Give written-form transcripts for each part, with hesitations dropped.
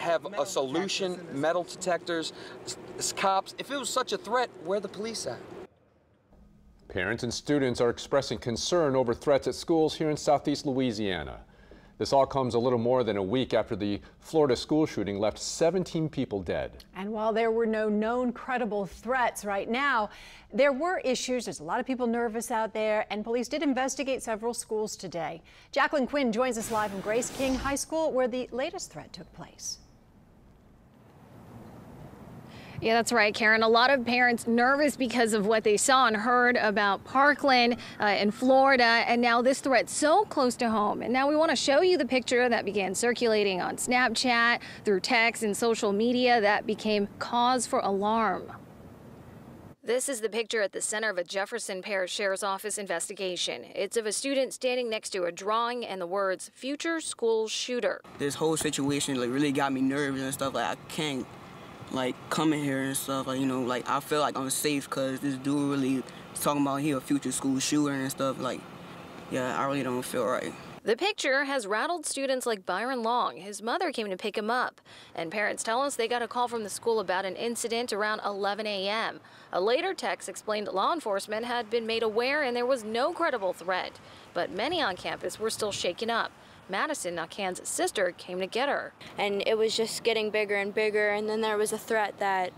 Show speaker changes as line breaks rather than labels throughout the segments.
have a solution, metal detectors, cops. If it was such a threat, where are the police at?
Parents and students are expressing concern over threats at schools here in Southeast Louisiana. This all comes a little more than a week after the Florida school shooting left 17 people dead.
And while there were no known credible threats right now, there were issues. There's a lot of people nervous out there, and police did investigate several schools today. Jacqueline Quinn joins us live from Grace King High School, where the latest threat took place.
Yeah, that's right, Karen. A lot of parents nervous because of what they saw and heard about Parkland in Florida, and now this threat so close to home. And now we want to show you the picture that began circulating on Snapchat, through text and social media that became cause for alarm. This is the picture at the center of a Jefferson Parish Sheriff's Office investigation. It's of a student standing next to a drawing and the words, "Future School Shooter."
This whole situation really got me nervous and stuff. I can't coming here and stuff, I feel like I'm safe because this dude really is talking about he a future school shooter and stuff. Yeah, I really don't feel right.
The picture has rattled students like Byron Long. His mother came to pick him up, and parents tell us they got a call from the school about an incident around 11 a.m. A later text explained law enforcement had been made aware and there was no credible threat, but many on campus were still shaken up. Madison, Nakan's sister, came to get her.
And it was just getting bigger and bigger, and then there was a threat that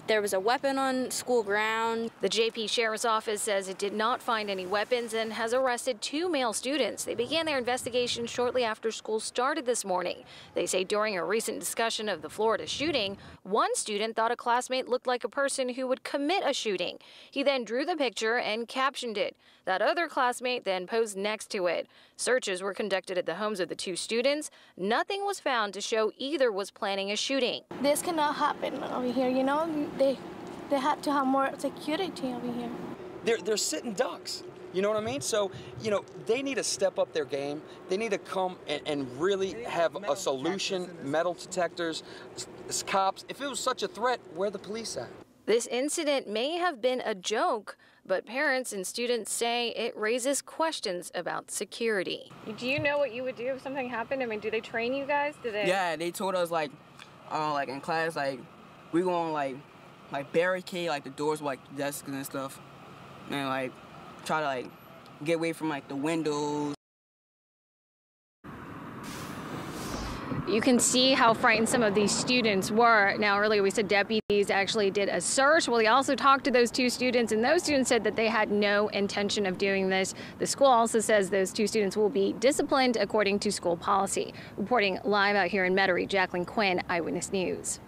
there was a weapon on school ground.
The JP Sheriff's Office says it did not find any weapons and has arrested 2 male students. They began their investigation shortly after school started this morning. They say during a recent discussion of the Florida shooting, one student thought a classmate looked like a person who would commit a shooting. He then drew the picture and captioned it. That other classmate then posed next to it. Searches were conducted at the homes of the 2 students. Nothing was found to show either was planning a shooting.
This cannot happen over here, They have to have more security over here.
They're sitting ducks. You know what I mean? So, they need to step up their game. They need to come and really have a solution, metal detectors, cops. If it was such a threat, where are the police at?
This incident may have been a joke, but parents and students say it raises questions about security.
Do you know what you would do if something happened? I mean, do they train you guys?
Yeah, they told us in class, we gonna barricade the doors with desks and stuff, and try to get away from the windows.
You can see how frightened some of these students were. Now, earlier we said deputies actually did a search. Well, they also talked to those 2 students, and those students said that they had no intention of doing this. The school also says those 2 students will be disciplined according to school policy. Reporting live out here in Metairie, Jacqueline Quinn, Eyewitness News.